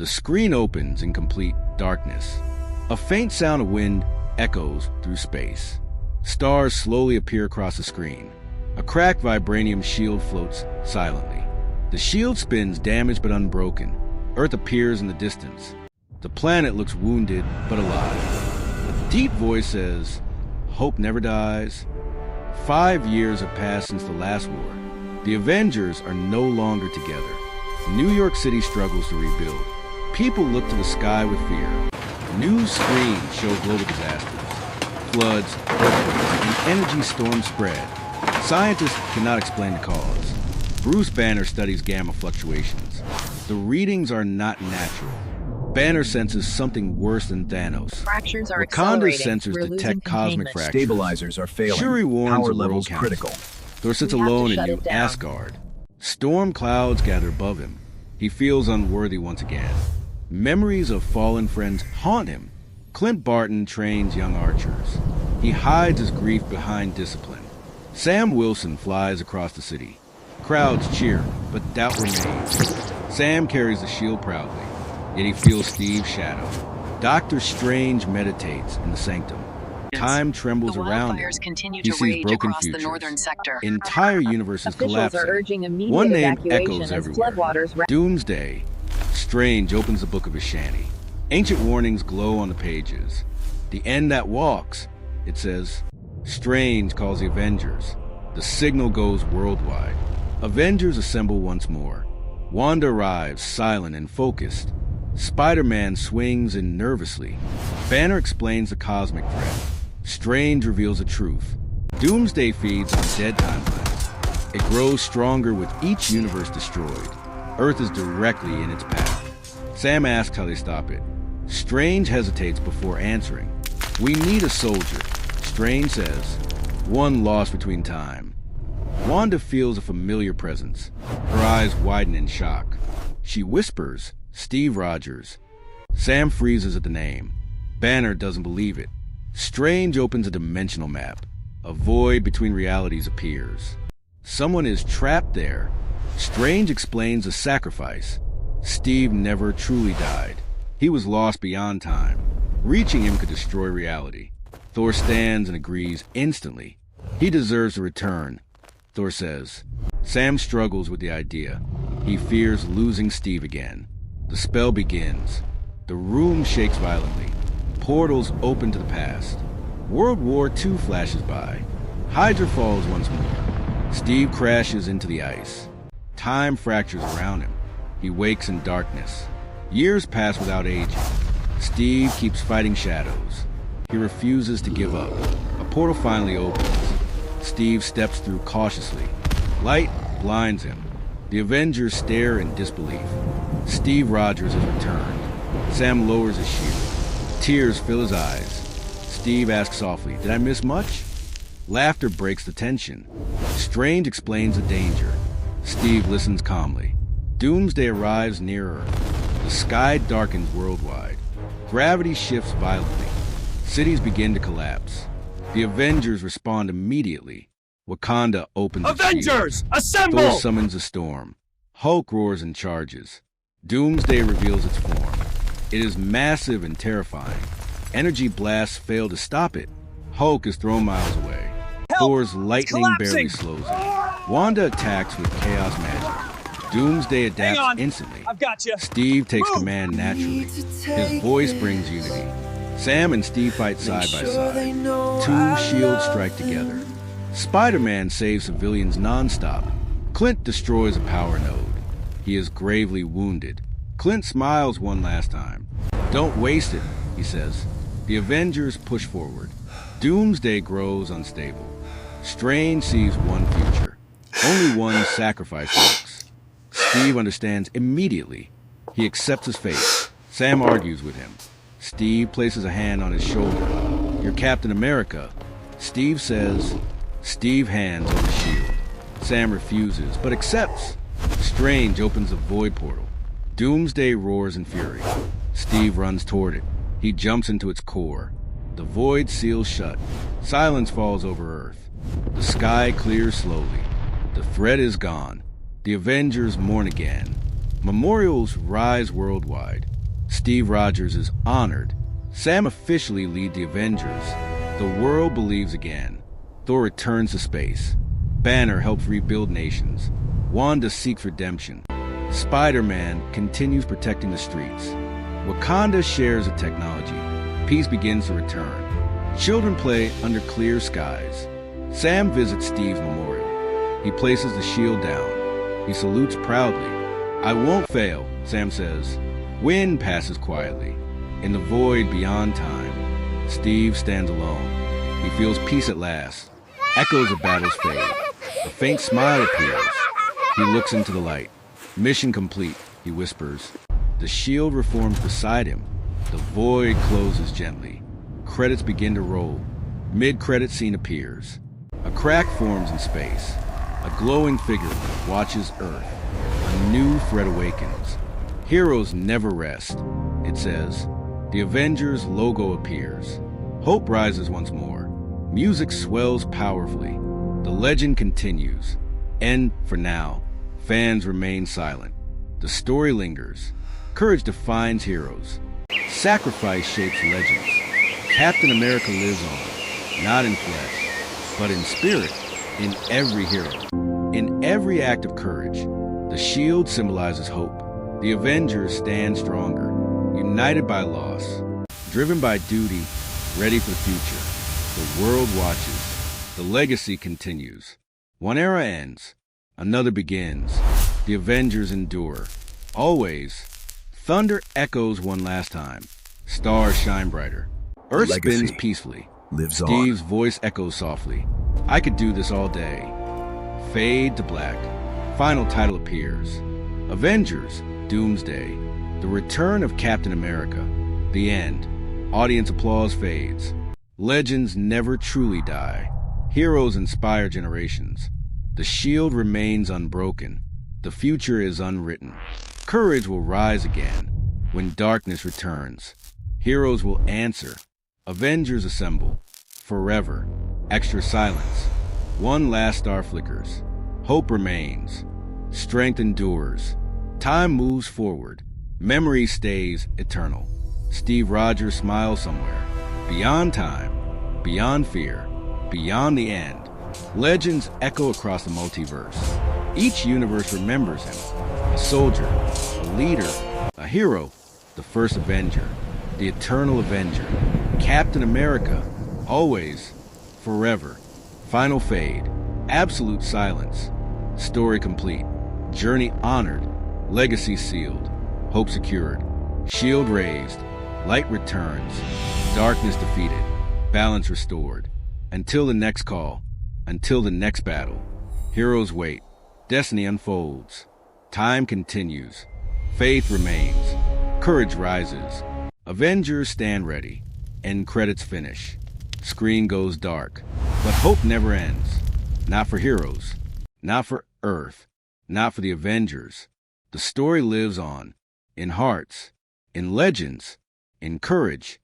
The screen opens in complete darkness. A faint sound of wind echoes through space. Stars slowly appear across the screen. A cracked vibranium shield floats silently. The shield spins, damaged but unbroken. Earth appears in the distance. The planet looks wounded but alive. A deep voice says, "Hope never dies." 5 years have passed since the last war. The Avengers are no longer together. New York City struggles to rebuild. People look to the sky with fear. News screens show global disasters. Floods, earthquakes, and energy storms spread. Scientists cannot explain the cause. Bruce Banner studies gamma fluctuations. The readings are not natural. Banner senses something worse than Thanos. Fractures are Wakanda's accelerating. sensors We're detect losing cosmic containment. fractures. Stabilizers are failing. Shuri warns Power the World levels Council. critical. Thor sits We have to alone in shut New it down. Asgard. Storm clouds gather above him. He feels unworthy once again. Memories of fallen friends haunt him. Clint Barton trains young archers. He hides his grief behind discipline. Sam Wilson flies across the city. Crowds cheer, but doubt remains. Sam carries the shield proudly, yet he feels Steve's shadow. Doctor Strange meditates in the sanctum. Time trembles The around him. wildfires continue He to sees rage broken across the futures. northern sector. Entire universes Officials collapsing. are urging immediate One name evacuation echoes as everywhere. floodwaters Doomsday. Strange opens the book of his shanty. Ancient warnings glow on the pages. The end that walks, it says. Strange calls the Avengers. The signal goes worldwide. Avengers assemble once more. Wanda arrives, silent and focused. Spider-Man swings in nervously. Banner explains the cosmic threat. Strange reveals the truth. Doomsday feeds on dead timelines. It grows stronger with each universe destroyed. Earth is directly in its path. Sam asks how they stop it. Strange hesitates before answering. "We need a soldier," Strange says. "One lost between time." Wanda feels a familiar presence. Her eyes widen in shock. She whispers, "Steve Rogers." Sam freezes at the name. Banner doesn't believe it. Strange opens a dimensional map. A void between realities appears. Someone is trapped there. Strange explains the sacrifice. Steve never truly died. He was lost beyond time. Reaching him could destroy reality. Thor stands and agrees instantly. He deserves a return, Thor says. Sam struggles with the idea. He fears losing Steve again. The spell begins. The room shakes violently. Portals open to the past. World War II flashes by. Hydra falls once more. Steve crashes into the ice. Time fractures around him. He wakes in darkness. Years pass without aging. Steve keeps fighting shadows. He refuses to give up. A portal finally opens. Steve steps through cautiously. Light blinds him. The Avengers stare in disbelief. Steve Rogers has returned. Sam lowers his shield. Tears fill his eyes. Steve asks softly, "Did I miss much?" Laughter breaks the tension. Strange explains the danger. Steve listens calmly. Doomsday arrives near Earth. The sky darkens worldwide. Gravity shifts violently. Cities begin to collapse. The Avengers respond immediately. Wakanda opens its shield. Avengers, assemble! Thor summons a storm. Hulk roars and charges. Doomsday reveals its form. It is massive and terrifying. Energy blasts fail to stop it. Hulk is thrown miles away. Thor's lightning barely slows him. Wanda attacks with chaos magic. Doomsday adapts instantly. I've got you. Steve takes command naturally. His voice brings unity. Sam and Steve fight side by side. Two shields strike together. Spider-Man saves civilians non-stop. Clint destroys a power node. He is gravely wounded. Clint smiles one last time. "Don't waste it," he says. The Avengers push forward. Doomsday grows unstable. Strange sees one future. Only one sacrifice works. Steve understands immediately. He accepts his fate. Sam argues with him. Steve places a hand on his shoulder. "You're Captain America." Steve says. Steve hands over the shield. Sam refuses, but accepts. Strange opens a void portal. Doomsday roars in fury. Steve runs toward it. He jumps into its core. The void seals shut. Silence falls over Earth. The sky clears slowly. The threat is gone. The Avengers mourn again. Memorials rise worldwide. Steve Rogers is honored. Sam officially leads the Avengers. The world believes again. Thor returns to space. Banner helps rebuild nations. Wanda seeks redemption. Spider-Man continues protecting the streets. Wakanda shares a technology. Peace begins to return. Children play under clear skies. Sam visits Steve's memorial. He places the shield down. He salutes proudly. "I won't fail," Sam says. Wind passes quietly. In the void beyond time, Steve stands alone. He feels peace at last. Echoes of battles fade. A faint smile appears. He looks into the light. "Mission complete," he whispers. The shield reforms beside him. The void closes gently. Credits begin to roll. Mid-credit scene appears. A crack forms in space. A glowing figure watches Earth. A new threat awakens. "Heroes never rest," it says. The Avengers logo appears. Hope rises once more. Music swells powerfully. The legend continues. And for now, fans remain silent. The story lingers. Courage defines heroes. Sacrifice shapes legends. Captain America lives on, not in flesh, but in spirit, in every hero. In every act of courage, the shield symbolizes hope. The Avengers stand stronger, united by loss, driven by duty, ready for the future. The world watches. The legacy continues. One era ends. Another begins. The Avengers endure. Always. Thunder echoes one last time. Stars shine brighter. Earth spins peacefully. Steve's voice echoes softly. "I could do this all day." Fade to black. Final title appears. Avengers Doomsday. The return of Captain America. The end. Audience applause fades. Legends never truly die. Heroes inspire generations. The shield remains unbroken. The future is unwritten. Courage will rise again. When darkness returns, heroes will answer. Avengers assemble. Forever. Extra silence. One last star flickers. Hope remains. Strength endures. Time moves forward. Memory stays eternal. Steve Rogers smiles somewhere. Beyond time, beyond fear, beyond the end. Legends echo across the multiverse. Each universe remembers him. A soldier, a leader, a hero, the first Avenger, the eternal Avenger, Captain America, always, forever. Final fade, absolute silence. Story complete, journey honored, legacy sealed, hope secured, shield raised, light returns, darkness defeated, balance restored. Until the next call, until the next battle, heroes wait, destiny unfolds, time continues, faith remains, courage rises, Avengers stand ready, end credits finish, screen goes dark, but hope never ends. Not for heroes, not for Earth, not for the Avengers. The story lives on, in hearts, in legends, in courage,